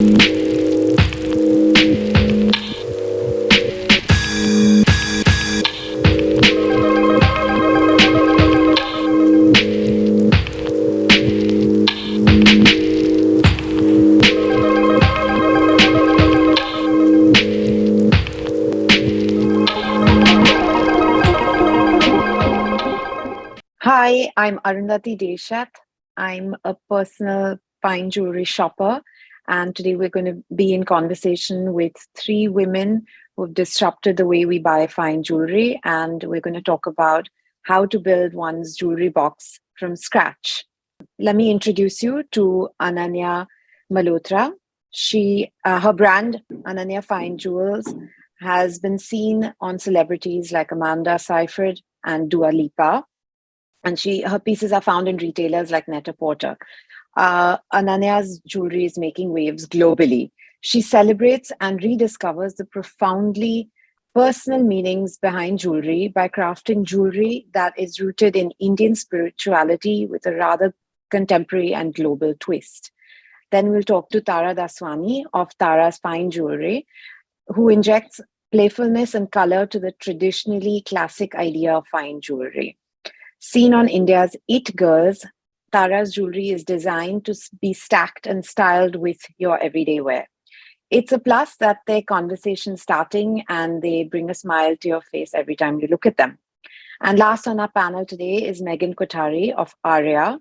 Hi, I'm Arundhati De-Sheth. I'm a personal fine jewelry shopper, and today we're going to be in conversation with three women who've disrupted the way we buy fine jewelry, and we're going to talk about how to build one's jewelry box from scratch. Let me introduce you to Ananya Malhotra. Her brand, Ananya Fine Jewels, has been seen on celebrities like Amanda Seyfried and Dua Lipa, and her pieces are found in retailers like Net-a-Porter. Ananya's jewelry is making waves globally. She celebrates and rediscovers the profoundly personal meanings behind jewelry by crafting jewelry that is rooted in Indian spirituality with a rather contemporary and global twist. Then we'll talk to Tara Daswani of Tara's Fine Jewelry, who injects playfulness and color to the traditionally classic idea of fine jewelry. Seen on India's It Girls, Tara's jewelry is designed to be stacked and styled with your everyday wear. It's a plus that they're conversation starting and they bring a smile to your face every time you look at them. And last on our panel today is Megan Kothari of Aaryah,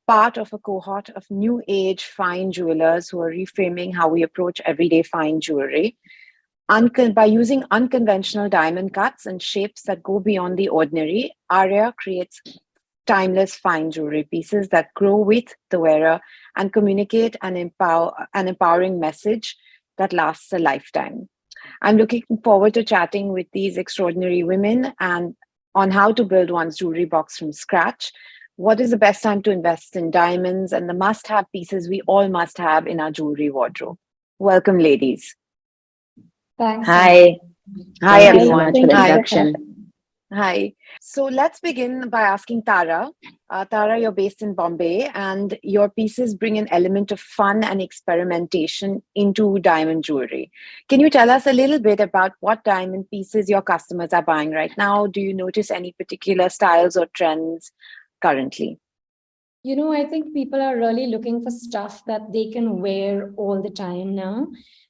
part of a cohort of new age fine jewelers who are reframing how we approach everyday fine jewelry. By using unconventional diamond cuts and shapes that go beyond the ordinary, Aaryah creates timeless fine jewelry pieces that grow with the wearer and communicate an empowering message that lasts a lifetime. I'm looking forward to chatting with these extraordinary women and on how to build one's jewelry box from scratch. What is the best time to invest in diamonds and the must-have pieces we all must have in our jewelry wardrobe? Welcome, ladies. Thanks. Hi. Hi, everyone, for the introduction. Hi. So let's begin by asking Tara. Tara, you're based in Bombay, and your pieces bring an element of fun and experimentation into diamond jewelry. Can you tell us a little bit about what diamond pieces your customers are buying right now? Do you notice any particular styles or trends currently? I think people are really looking for stuff that they can wear all the time now.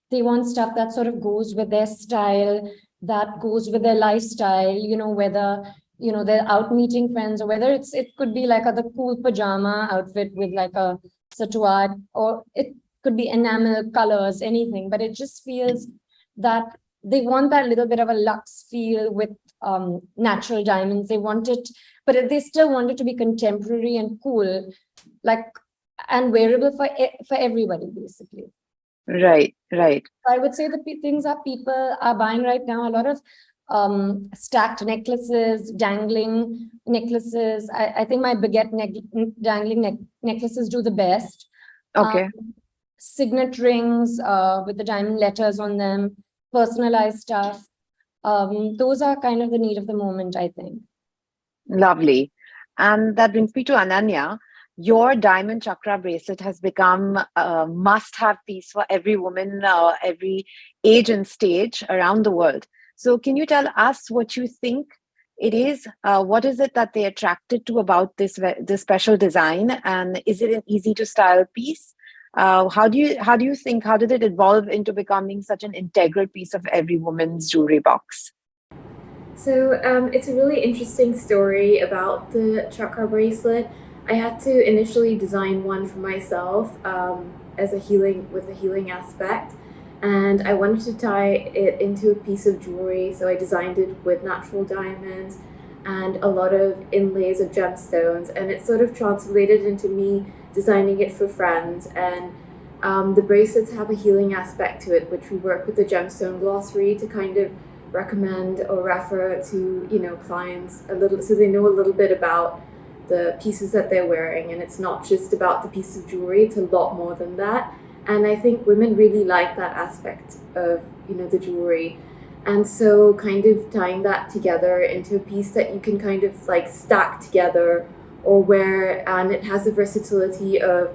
They want stuff that sort of goes with their style, that goes with their lifestyle, whether, they're out meeting friends or whether it could be like the cool pajama outfit with like a satwat, or it could be enamel colors, anything, but it just feels that they want that little bit of a luxe feel with natural diamonds. They want it, but they still want it to be contemporary and cool, and wearable for everybody, basically. Right. I would say the things that people are buying right now, a lot of stacked necklaces, dangling necklaces. I think my baguette dangling necklaces do the best. Okay. Signet rings with the diamond letters on them, personalized stuff. Those are kind of the need of the moment, I think. Lovely. And that brings me to Ananya. Your diamond chakra bracelet has become a must-have piece for every woman, every age and stage around the world. So can you tell us what you think it is? What is it that they attracted to about this special design? And is it an easy to style piece? How did it evolve into becoming such an integral piece of every woman's jewelry box? So it's a really interesting story about the chakra bracelet. I had to initially design one for myself with a healing aspect, and I wanted to tie it into a piece of jewelry, so I designed it with natural diamonds and a lot of inlays of gemstones, and it sort of translated into me designing it for friends. And the bracelets have a healing aspect to it, which we work with the gemstone glossary to kind of recommend or refer to clients a little, so they know a little bit about the pieces that they're wearing. And it's not just about the piece of jewelry, it's a lot more than that. And I think women really like that aspect of the jewelry, and so kind of tying that together into a piece that you can kind of like stack together or wear, and it has the versatility of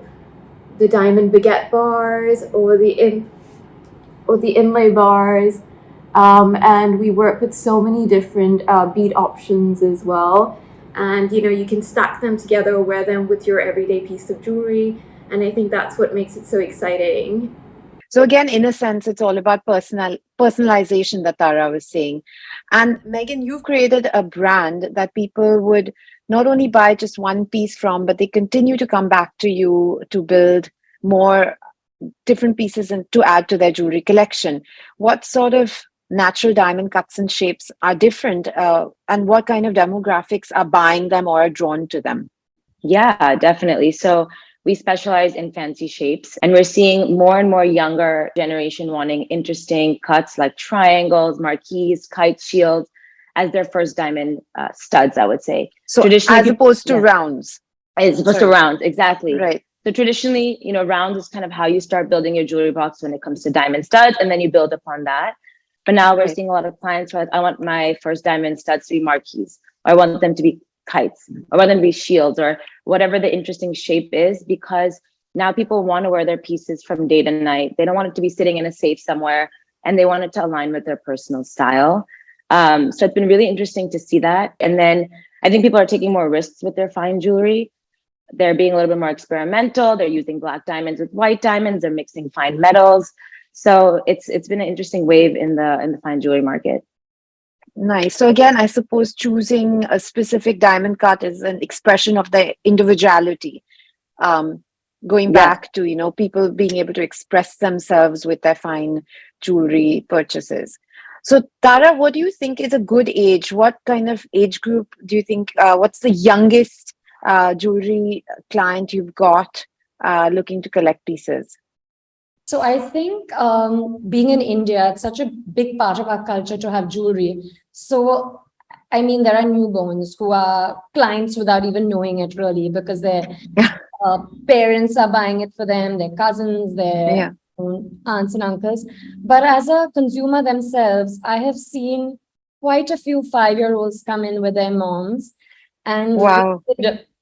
the diamond baguette bars or the inlay bars. And we work with so many different bead options as well. And you can stack them together or wear them with your everyday piece of jewelry. And I think that's what makes it so exciting. So again, in a sense, it's all about personalization that Tara was saying. And Megan, you've created a brand that people would not only buy just one piece from, but they continue to come back to you to build more different pieces and to add to their jewelry collection. What sort of natural diamond cuts and shapes are different, and what kind of demographics are buying them or are drawn to them? Yeah, definitely. So we specialize in fancy shapes, and we're seeing more and more younger generation wanting interesting cuts like triangles, marquise, kite shields as their first diamond studs, I would say. So as opposed to rounds. As opposed to rounds, exactly. Right. So traditionally, rounds is kind of how you start building your jewelry box when it comes to diamond studs, and then you build upon that. But now we're seeing a lot of clients who are like, I want my first diamond studs to be marquise, or I want them to be kites, or I want them to be shields, or whatever the interesting shape is, because now people want to wear their pieces from day to night. They don't want it to be sitting in a safe somewhere, and they want it to align with their personal style. So it's been really interesting to see that. And then I think people are taking more risks with their fine jewelry. They're being a little bit more experimental. They're using black diamonds with white diamonds. They're mixing fine metals. So it's been an interesting wave in the fine jewelry market. Nice. So again, I suppose choosing a specific diamond cut is an expression of their individuality. Going back to, people being able to express themselves with their fine jewelry purchases. So Tara, what do you think is a good age? What kind of age group do you think, what's the youngest jewelry client you've got looking to collect pieces? So I think being in India, it's such a big part of our culture to have jewelry. So, I mean, there are newborns who are clients without even knowing it really, because their parents are buying it for them, their cousins, their aunts and uncles. But as a consumer themselves, I have seen quite a few 5-year-olds come in with their moms and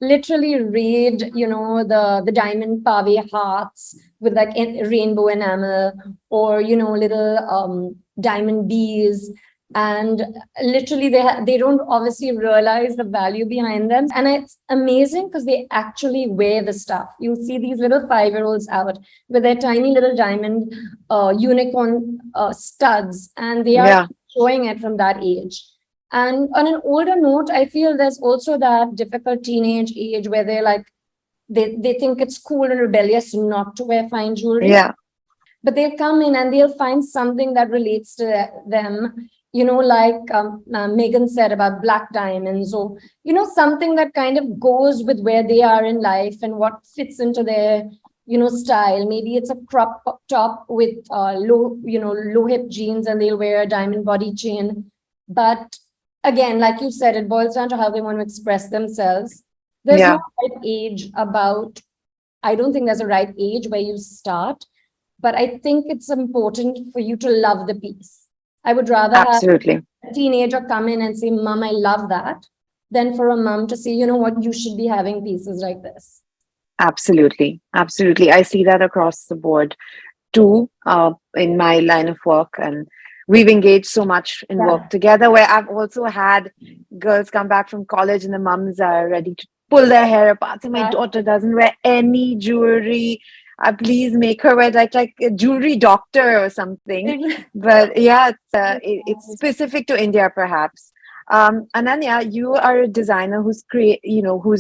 literally read, the diamond pave hearts with like rainbow enamel, or, little diamond bees. And literally they don't obviously realize the value behind them. And it's amazing because they actually wear the stuff. You see these little 5-year-olds out with their tiny little diamond unicorn studs, and they are showing it from that age. And on an older note, I feel there's also that difficult teenage age where they're like, they think it's cool and rebellious not to wear fine jewelry. Yeah. But they'll come in and they'll find something that relates to them, like Megan said about black diamonds, or, something that kind of goes with where they are in life and what fits into their, style. Maybe it's a crop top with low hip jeans and they'll wear a diamond body chain. But again, like you said, it boils down to how they want to express themselves. There's no right age I don't think there's a right age where you start, but I think it's important for you to love the piece. I would rather have a teenager come in and say, Mom, I love that, than for a mom to say, you know what, you should be having pieces like this. Absolutely. Absolutely. I see that across the board too, in my line of work. And we've engaged so much in work together, where I've also had girls come back from college and the mums are ready to pull their hair apart. And my daughter doesn't wear any jewelry. Please make her wear like a jewelry doctor or something. But it's specific to India, perhaps. Ananya, you are a designer who's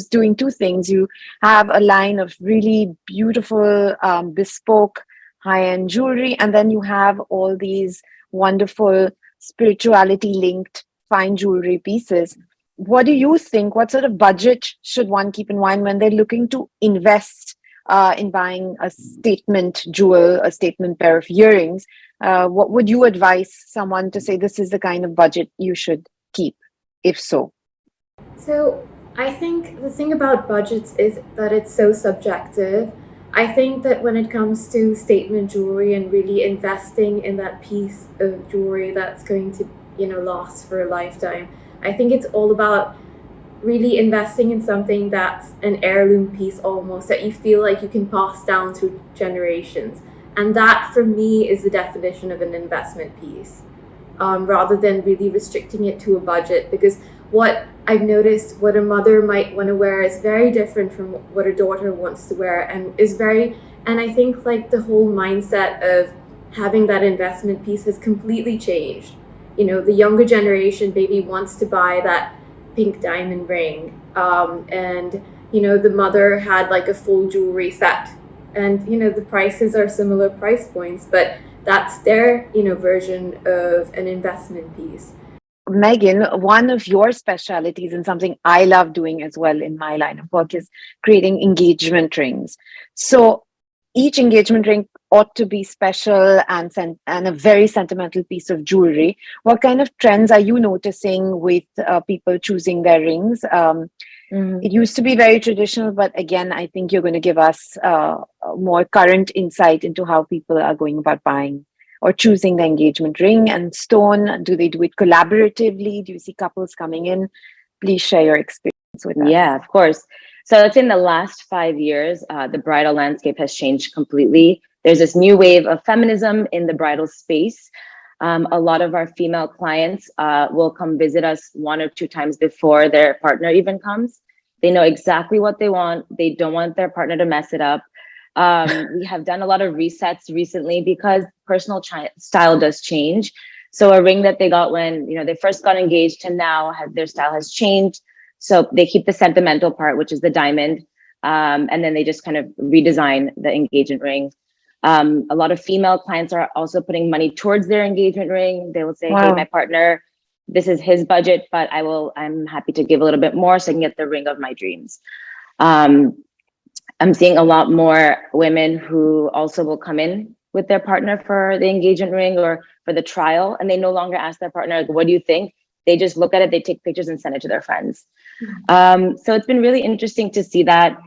doing two things. You have a line of really beautiful, bespoke, high-end jewelry, and then you have all these wonderful spirituality-linked fine jewelry pieces. What do you think? What sort of budget should one keep in mind when they're looking to invest in buying a statement jewel, a statement pair of earrings? What would you advise someone to say this is the kind of budget you should keep, if so? So I think the thing about budgets is that it's so subjective. I think that when it comes to statement jewelry and really investing in that piece of jewelry that's going to, last for a lifetime, I think it's all about really investing in something that's an heirloom piece almost, that you feel like you can pass down through generations. And that, for me, is the definition of an investment piece, rather than really restricting it to a budget. Because what I've noticed, what a mother might want to wear is very different from what a daughter wants to wear, and I think like the whole mindset of having that investment piece has completely changed. You know, the younger generation maybe wants to buy that pink diamond ring, and you know, the mother had like a full jewelry set, and you know, the prices are similar price points, but that's their, you know, version of an investment piece. Megan, one of your specialities and something I love doing as well in my line of work is creating engagement rings. So each engagement ring ought to be special and a very sentimental piece of jewelry. What kind of trends are you noticing with people choosing their rings? It used to be very traditional, but again, I think you're going to give us more current insight into how people are going about buying or choosing the engagement ring and stone. Do they do it collaboratively? Do you see couples coming in? Please share your experience with us. Yeah, of course. So let's say in the last 5 years, the bridal landscape has changed completely. There's this new wave of feminism in the bridal space. A lot of our female clients will come visit us 1 or 2 times before their partner even comes. They know exactly what they want. They don't want their partner to mess it up. We have done a lot of resets recently because personal style does change. So a ring that they got when, you know, they first got engaged to now, their style has changed. So they keep the sentimental part, which is the diamond, and then they just kind of redesign the engagement ring. A lot of female clients are also putting money towards their engagement ring. They will say, Wow. hey, my partner, this is his budget, but I'm happy to give a little bit more so I can get the ring of my dreams. I'm seeing a lot more women who also will come in with their partner for the engagement ring or for the trial, and they no longer ask their partner, what do you think? They just look at it, they take pictures and send it to their friends. So it's been really interesting to see that.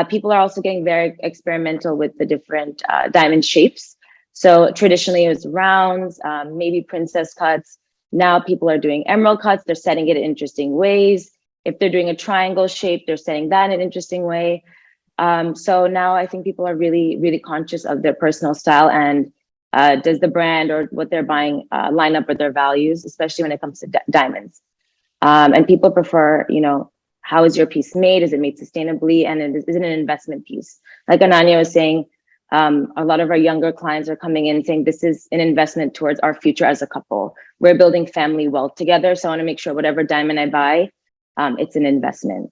People are also getting very experimental with the different diamond shapes. So traditionally it was rounds, maybe princess cuts. Now people are doing emerald cuts. They're setting it in interesting ways. If they're doing a triangle shape, they're setting that in an interesting way. So now I think people are really, really conscious of their personal style and does the brand or what they're buying line up with their values, especially when it comes to diamonds. And people prefer, you know, how is your piece made? Is it made sustainably? And is it an investment piece? Like Ananya was saying, a lot of our younger clients are coming in saying, this is an investment towards our future as a couple. We're building family wealth together. So I want to make sure whatever diamond I buy, it's an investment.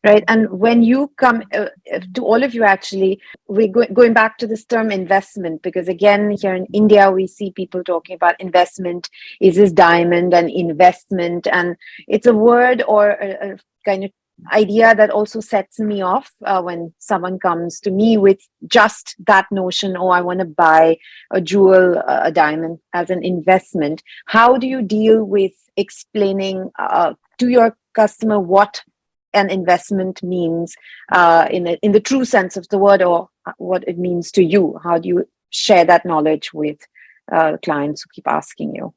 Right. And when you come to all of you, actually, we're going back to this term investment, because again, here in India, we see people talking about investment. Is this diamond an investment? And it's a word or a kind of idea that also sets me off when someone comes to me with just that notion, oh, I want to buy a jewel, a diamond as an investment. How do you deal with explaining to your customer what an investment means in the true sense of the word, or what it means to you? How do you share that knowledge with clients who keep asking you?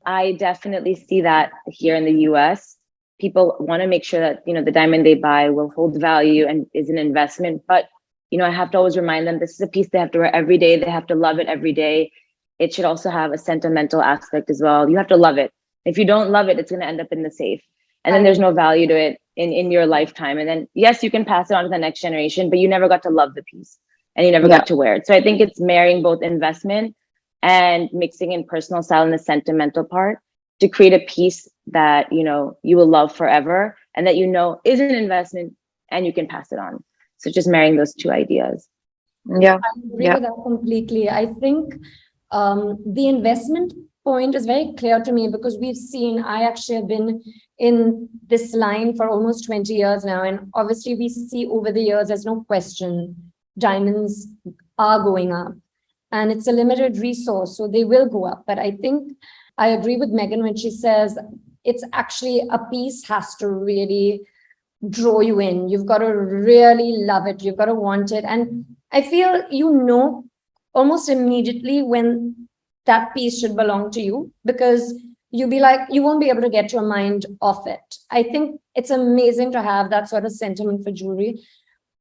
I definitely see that here in the US. People want to make sure that, you know, the diamond they buy will hold value and is an investment. But, you know, I have to always remind them this is a piece they have to wear every day. They have to love it every day. It should also have a sentimental aspect as well. You have to love it. If you don't love it, it's going to end up in the safe. And then there's no value to it in your lifetime. And then, yes, you can pass it on to the next generation, but you never got to love the piece and you never got to wear it. So I think it's marrying both investment and mixing in personal style and the sentimental part to create a piece that, you know, you will love forever and that, you know, is an investment and you can pass it on. So just marrying those two ideas. Yeah. I agree with that completely. I think the investment point is very clear to me because we've seen, I actually have been in this line for almost 20 years now. And obviously we see over the years, there's no question, diamonds are going up and it's a limited resource, so they will go up. But I think I agree with Megan when she says it's actually a piece has to really draw you in. You've got to really love it. You've got to want it. And I feel, you know, almost immediately when that piece should belong to you, because you'll be like, you won't be able to get your mind off it. I think it's amazing to have that sort of sentiment for jewelry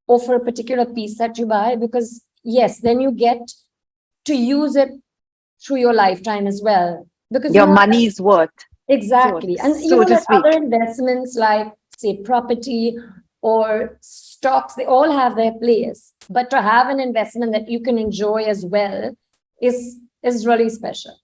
or for a particular piece that you buy, because yes, then you get to use it through your lifetime as well. Because Your money's worth. exactly. And so to like speak. other investments like say property or stocks, they all have their place. But to have an investment that you can enjoy as well is really special.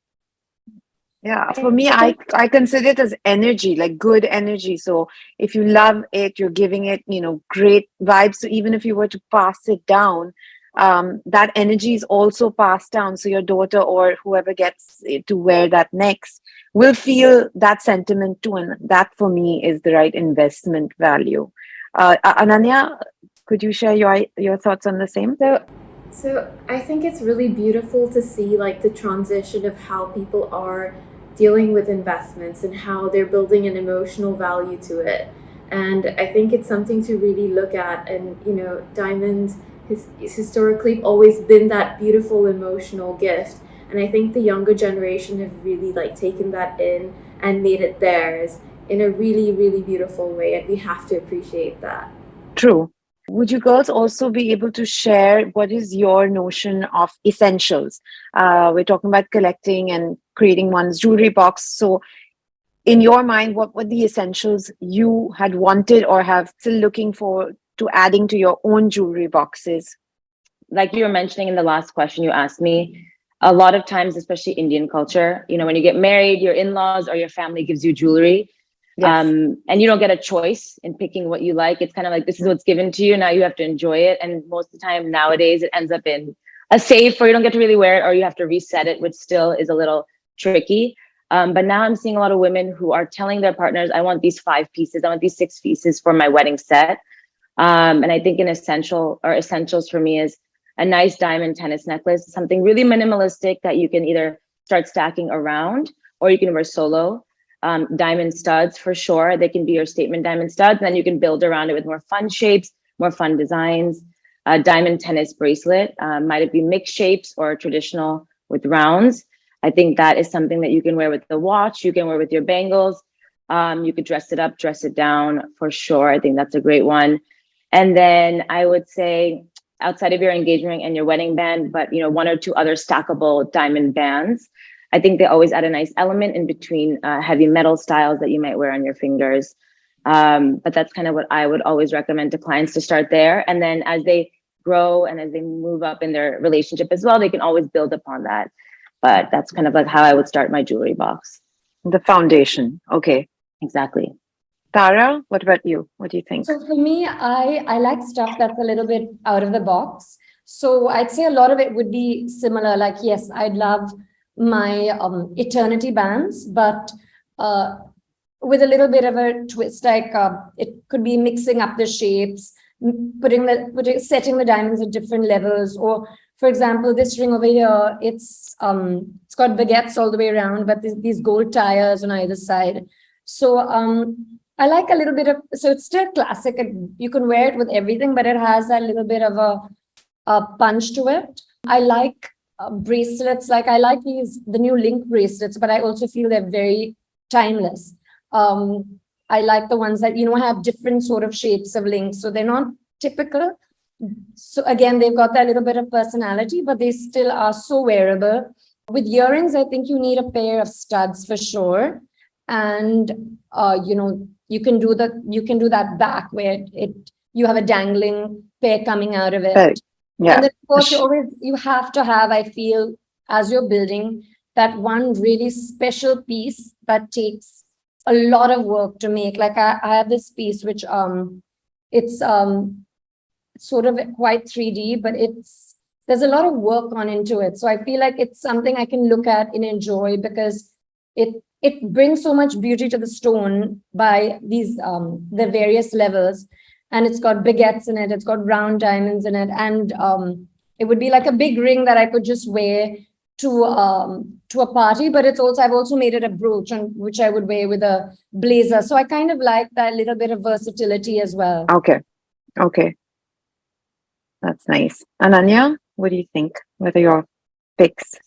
Yeah, for me, I consider it as energy, like good energy. So if you love it, you're giving it, great vibes. So even if you were to pass it down, that energy is also passed down. So your daughter or whoever gets to wear that next will feel that sentiment too. And that for me is the right investment value. Ananya, could you share your thoughts on the same? So I think it's really beautiful to see like the transition of how people are dealing with investments and how they're building an emotional value to it. And I think it's something to really look at. And diamonds historically always been that beautiful emotional gift. And I think the younger generation have really like taken that in and made it theirs in a really, really beautiful way. And we have to appreciate that. True. Would you girls also be able to share what is your notion of essentials? We're talking about collecting and creating one's jewelry box. So in your mind, what were the essentials you had wanted or have still looking for to adding to your own jewelry boxes? Like you were mentioning in the last question you asked me, a lot of times, especially Indian culture, when you get married, your in-laws or your family gives you jewelry. Yes. And you don't get a choice in picking what you like. It's kind of like, this is what's given to you. Now you have to enjoy it. And most of the time nowadays, it ends up in a safe where you don't get to really wear it, or you have to reset it, which still is a little tricky. But now I'm seeing a lot of women who are telling their partners, I want these 5 pieces. I want these 6 pieces for my wedding set. And I think an essentials for me is a nice diamond tennis necklace, something really minimalistic that you can either start stacking around or you can wear solo. Diamond studs for sure. They can be your statement diamond studs. And then you can build around it with more fun shapes, more fun designs. Diamond tennis bracelet, might it be mixed shapes or traditional with rounds. I think that is something that you can wear with the watch. You can wear with your bangles. You could dress it up, dress it down for sure. I think that's a great one. And then I would say outside of your engagement ring and your wedding band, but 1 or 2 other stackable diamond bands. I think they always add a nice element in between heavy metal styles that you might wear on your fingers. But that's kind of what I would always recommend to clients, to start there. And then as they grow and as they move up in their relationship as well, they can always build upon that. But that's kind of like how I would start my jewelry box. The foundation. Okay. Exactly. Tara, what about you? What do you think? So for me, I like stuff that's a little bit out of the box. So I'd say a lot of it would be similar. Like, yes, I'd love my eternity bands, but with a little bit of a twist, like it could be mixing up the shapes, setting the diamonds at different levels. Or for example, this ring over here, it's got baguettes all the way around, but these gold tires on either side. So I like a little bit of, so it's still classic. You can wear it with everything, but it has that little bit of a punch to it. I like bracelets. Like I like the new link bracelets, but I also feel they're very timeless. I like the ones that, have different sort of shapes of links. So they're not typical. So again, they've got that little bit of personality, but they still are so wearable. With earrings, I think you need a pair of studs for sure. And, you can do that back where you have a dangling pair coming out of it. Right. Yeah. And then of course you have to have, I feel, as you're building, that one really special piece that takes a lot of work to make. Like I have this piece which it's sort of quite 3D, but there's a lot of work gone into it. So I feel like it's something I can look at and enjoy, because it brings so much beauty to the stone by these the various levels. And it's got baguettes in it, it's got round diamonds in it, and it would be like a big ring that I could just wear to a party. But I've also made it a brooch, which I would wear with a blazer. So I kind of like that little bit of versatility as well. Okay, that's nice. Ananya, what do you think? What are your picks?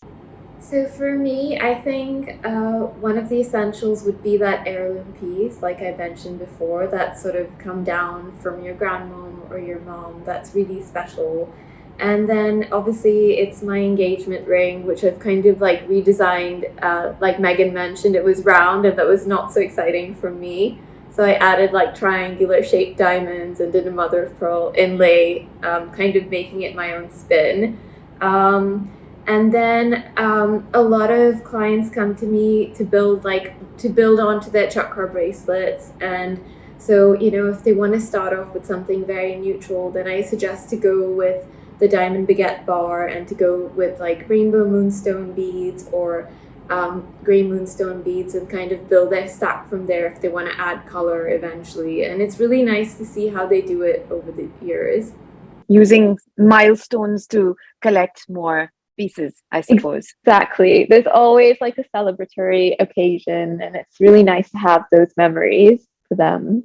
So for me, I think one of the essentials would be that heirloom piece, like I mentioned before, that sort of come down from your grandmom or your mom. That's really special. And then obviously it's my engagement ring, which I've kind of like redesigned. Like Megan mentioned, it was round and that was not so exciting for me. So I added like triangular shaped diamonds and did a mother of pearl inlay, kind of making it my own spin. And then a lot of clients come to me to build onto their chakra bracelets. And so, if they want to start off with something very neutral, then I suggest to go with the diamond baguette bar and to go with like rainbow moonstone beads or gray moonstone beads and kind of build their stack from there if they want to add color eventually. And it's really nice to see how they do it over the years. Using milestones to collect more pieces, I suppose. Exactly. There's always like a celebratory occasion, and it's really nice to have those memories for them.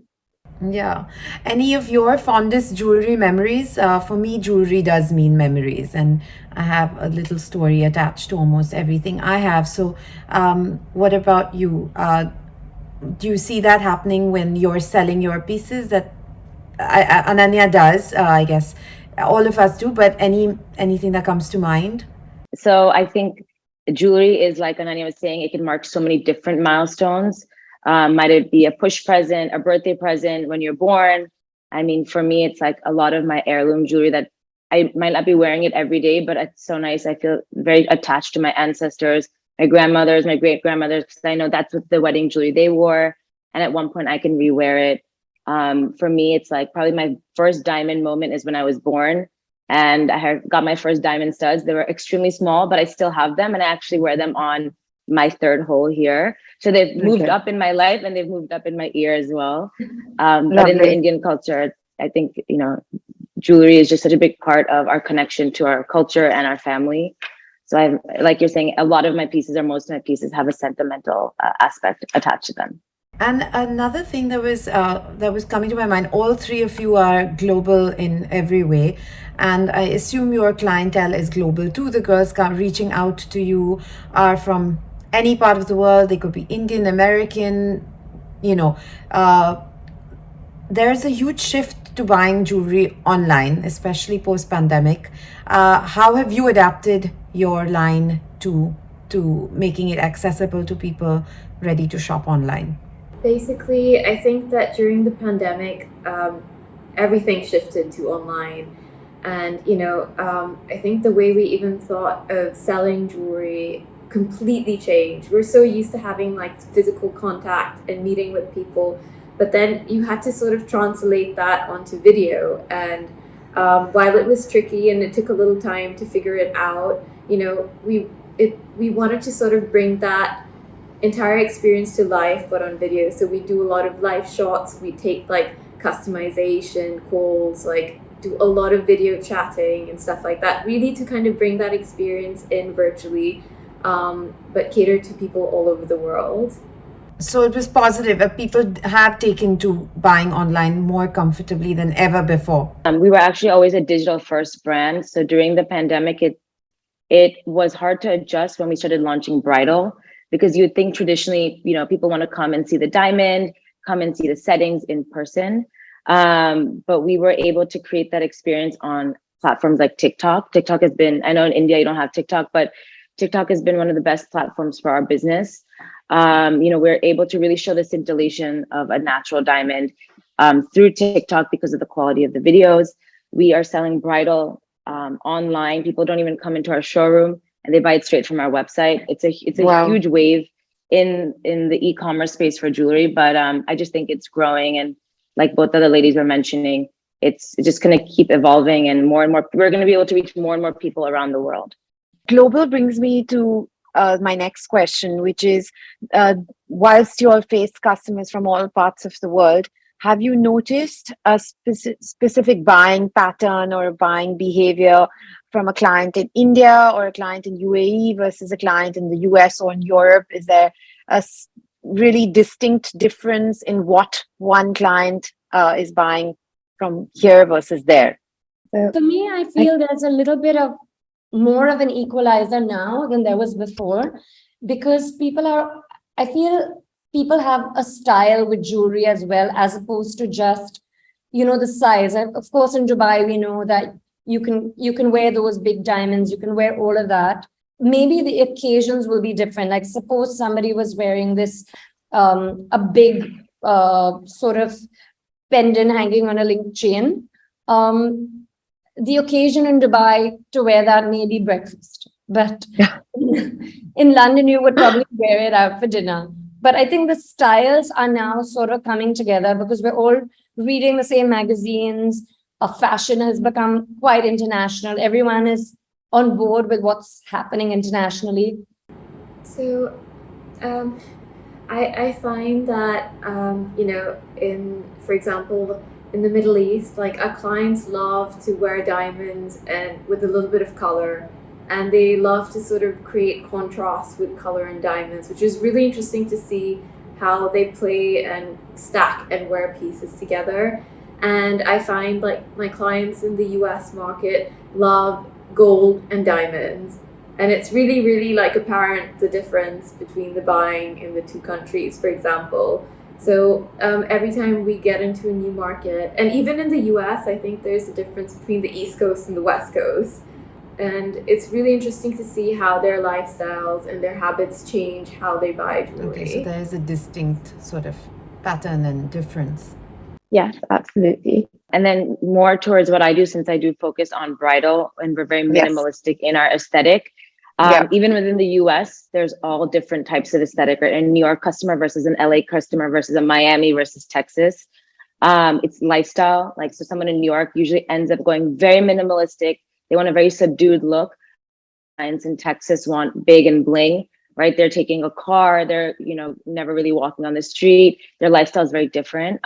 Yeah. Any of your fondest jewelry memories? For me, jewelry does mean memories, and I have a little story attached to almost everything I have. So, what about you? Do you see that happening when you're selling your pieces? That Ananya does, I guess. All of us do, but anything that comes to mind? So I think jewelry is, like Ananya was saying, it can mark so many different milestones. Might it be a push present, a birthday present when you're born? I mean, for me, it's like a lot of my heirloom jewelry that I might not be wearing it every day, but it's so nice. I feel very attached to my ancestors, my grandmothers, my great grandmothers, because I know that's what the wedding jewelry they wore. And at one point I can rewear it. For me, it's like probably my first diamond moment is when I was born. And I have got my first diamond studs. They were extremely small, but I still have them. And I actually wear them on my third hole here. So they've moved up in my life and they've moved up in my ear as well. But in the Indian culture, I think, jewelry is just such a big part of our connection to our culture and our family. So like you're saying, a lot of my pieces or most of my pieces have a sentimental aspect attached to them. And another thing that was coming to my mind, all three of you are global in every way. And I assume your clientele is global too. The girls reaching out to you are from any part of the world. They could be Indian, American, there's a huge shift to buying jewelry online, especially post-pandemic. How have you adapted your line to making it accessible to people ready to shop online? Basically, I think that during the pandemic, everything shifted to online. And, I think the way we even thought of selling jewelry completely changed. We're so used to having like physical contact and meeting with people, but then you had to sort of translate that onto video. And while it was tricky and it took a little time to figure it out, we wanted to sort of bring that entire experience to life, but on video. So we do a lot of live shots. We take like customization calls, like do a lot of video chatting and stuff like that, really to kind of bring that experience in virtually, but cater to people all over the world. So it was positive. People have taken to buying online more comfortably than ever before. We were actually always a digital first brand. So during the pandemic, it was hard to adjust when we started launching bridal, because you would think traditionally, people want to come and see the diamond, come and see the settings in person. But we were able to create that experience on platforms like TikTok. TikTok has been, I know in India you don't have TikTok, but TikTok has been one of the best platforms for our business. We're able to really show the scintillation of a natural diamond through TikTok because of the quality of the videos. We are selling bridal online. People don't even come into our showroom, and they buy it straight from our website. It's a wow. Huge wave in the e-commerce space for jewelry, but I just think it's growing, and like both other ladies were mentioning, it's just going to keep evolving, and more we're going to be able to reach more and more people around the world. Global brings me to my next question, which is, whilst you all face customers from all parts of the world, have you noticed a specific buying pattern or buying behavior from a client in India or a client in UAE versus a client in the US or in Europe? Is there a really distinct difference in what one client is buying from here versus there? For me, I feel there's a little bit of more of an equalizer now than there was before, because I feel people have a style with jewelry as well, as opposed to just, the size. And of course, in Dubai, we know that you can wear those big diamonds, you can wear all of that. Maybe the occasions will be different. Like suppose somebody was wearing this, a big sort of pendant hanging on a link chain. The occasion in Dubai to wear that may be breakfast, but in London, you would probably wear it out for dinner. But I think the styles are now sort of coming together because we're all reading the same magazines. Fashion has become quite international. Everyone is on board with what's happening internationally. So, I find that, for example, in the Middle East, like our clients love to wear diamonds and with a little bit of color, and they love to sort of create contrast with color and diamonds, which is really interesting to see how they play and stack and wear pieces together. And I find like my clients in the US market love gold and diamonds. And it's really, really like apparent the difference between the buying in the two countries, for example. So every time we get into a new market, and even in the US, I think there's a difference between the East Coast and the West Coast. And it's really interesting to see how their lifestyles and their habits change how they buy jewelry. Okay, so there is a distinct sort of pattern and difference. Yes, absolutely. And then more towards what I do, since I do focus on bridal and we're very minimalistic in our aesthetic. Even within the US, there's all different types of aesthetic, right? A New York customer versus an LA customer versus a Miami versus Texas. It's lifestyle. Like, so someone in New York usually ends up going very minimalistic. They want a very subdued look. Clients in Texas want big and bling, right? They're taking a car. They're, never really walking on the street. Their lifestyle is very different.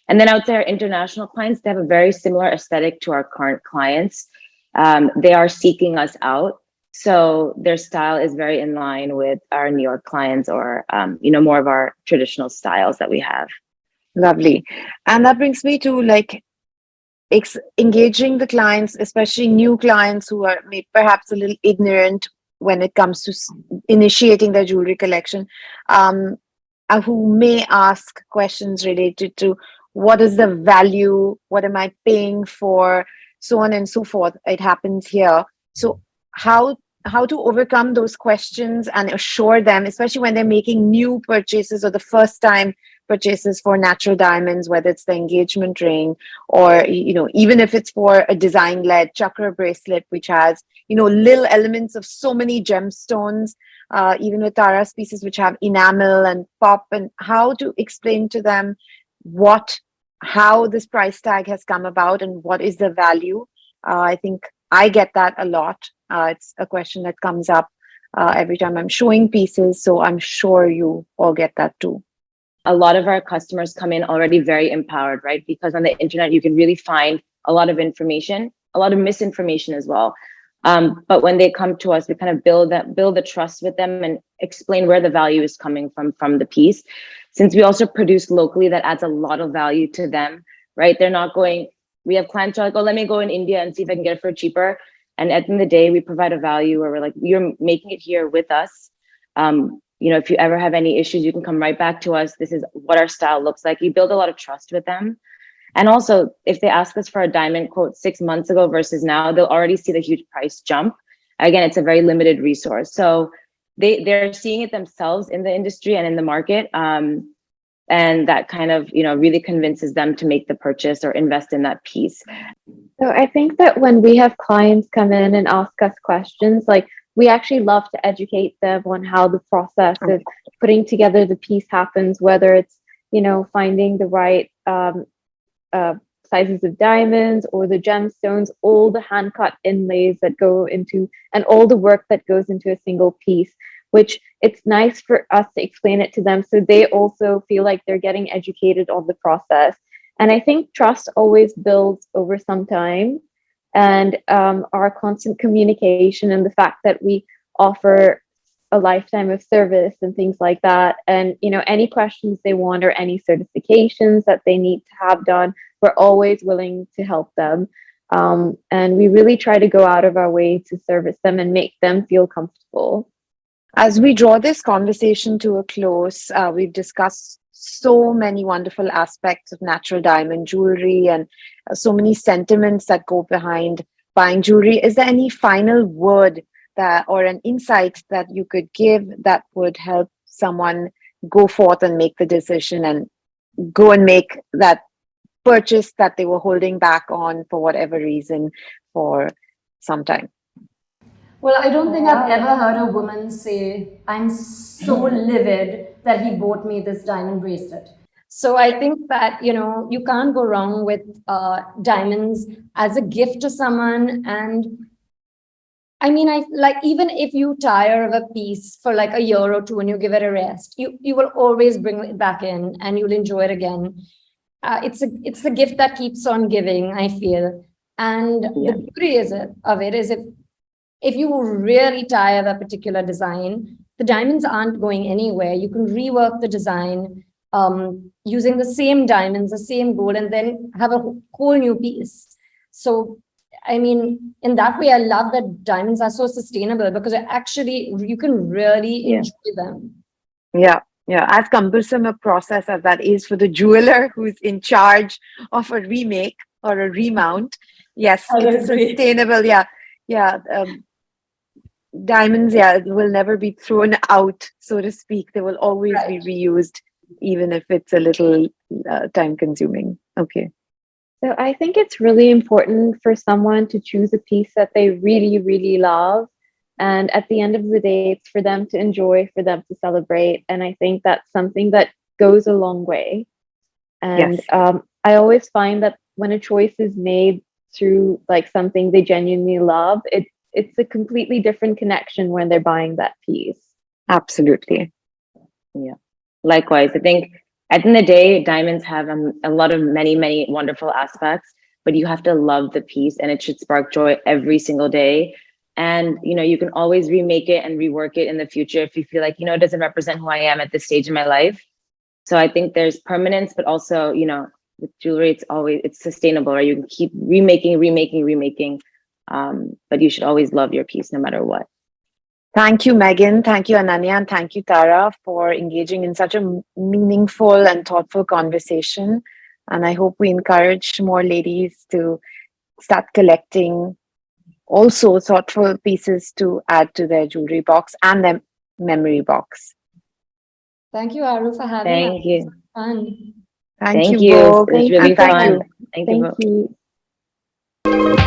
And then I would say our international clients, they have a very similar aesthetic to our current clients. They are seeking us out. So their style is very in line with our New York clients or, more of our traditional styles that we have. Lovely. And that brings me to engaging the clients, especially new clients who are perhaps a little ignorant when it comes to initiating their jewelry collection, who may ask questions related to what is the value, what am I paying for, so on and so forth. It happens here. So how to overcome those questions and assure them, especially when they're making new purchases or the first time purchases for natural diamonds, whether it's the engagement ring or, even if it's for a design-led chakra bracelet, which has, little elements of so many gemstones, even with Tara's pieces, which have enamel and pop, and how to explain to them how this price tag has come about and what is the value. I think I get that a lot. It's a question that comes up every time I'm showing pieces. So I'm sure you all get that too. A lot of our customers come in already very empowered, right? Because on the internet, you can really find a lot of information, a lot of misinformation as well. But when they come to us, we kind of build the trust with them and explain where the value is coming from the piece. Since we also produce locally, that adds a lot of value to them, right? They're not going, we have clients who are like, oh, let me go in India and see if I can get it for cheaper. And at the end of the day, we provide a value where we're like, you're making it here with us. If you ever have any issues, you can come right back to us. This is what our style looks like. You build a lot of trust with them. And also, if they ask us for a diamond quote 6 months ago versus now, they'll already see the huge price jump. Again, it's a very limited resource. So they're seeing it themselves in the industry and in the market. And that kind of, really convinces them to make the purchase or invest in that piece. So I think that when we have clients come in and ask us questions, we actually love to educate them on how the process of putting together the piece happens, whether it's, finding the right sizes of diamonds or the gemstones, all the hand cut inlays that go into, and all the work that goes into a single piece, which it's nice for us to explain it to them so they also feel like they're getting educated on the process. And I think trust always builds over some time. And our constant communication and the fact that we offer a lifetime of service and things like that. And, any questions they want or any certifications that they need to have done, we're always willing to help them. And we really try to go out of our way to service them and make them feel comfortable. As we draw this conversation to a close, we've discussed so many wonderful aspects of natural diamond jewelry and so many sentiments that go behind buying jewelry. Is there any final word that, or an insight that you could give that would help someone go forth and make the decision and go and make that purchase that they were holding back on for whatever reason for some time? Well, I don't think I've ever heard a woman say, I'm so livid that he bought me this diamond bracelet. So I think that, you can't go wrong with diamonds as a gift to someone. And I mean, even if you tire of a piece for like a year or two and you give it a rest, you will always bring it back in and you'll enjoy it again. It's a gift that keeps on giving, I feel. And the beauty of it is if you really tire of a particular design, the diamonds aren't going anywhere. You can rework the design using the same diamonds, the same gold, and then have a whole new piece. So, I mean, in that way, I love that diamonds are so sustainable because you can really enjoy them. Yeah. As cumbersome a process as that is for the jeweler who's in charge of a remake or a remount, yes, it's sustainable. Diamonds, will never be thrown out, so to speak. They will always be reused, even if it's a little time consuming. Okay. So I think it's really important for someone to choose a piece that they really, really love. And at the end of the day, it's for them to enjoy, for them to celebrate. And I think that's something that goes a long way. And I always find that when a choice is made through like something they genuinely love, it's a completely different connection when they're buying that piece. Absolutely. Yeah. Likewise, I think at the end of the day, diamonds have a lot of many wonderful aspects, but you have to love the piece and it should spark joy every single day. And, you can always remake it and rework it in the future if you feel like, it doesn't represent who I am at this stage in my life. So I think there's permanence, but also, with jewelry, it's sustainable, right? You can keep remaking. But you should always love your piece no matter what. Thank you, Megan. Thank you, Ananya. And thank you, Tara, for engaging in such a meaningful and thoughtful conversation. And I hope we encourage more ladies to start collecting also thoughtful pieces to add to their jewelry box and their memory box. Thank you, Aaryah, for having us. Thank you. Fun. Thank you, you. Vogue. It was really fun. Thank you. Thank you.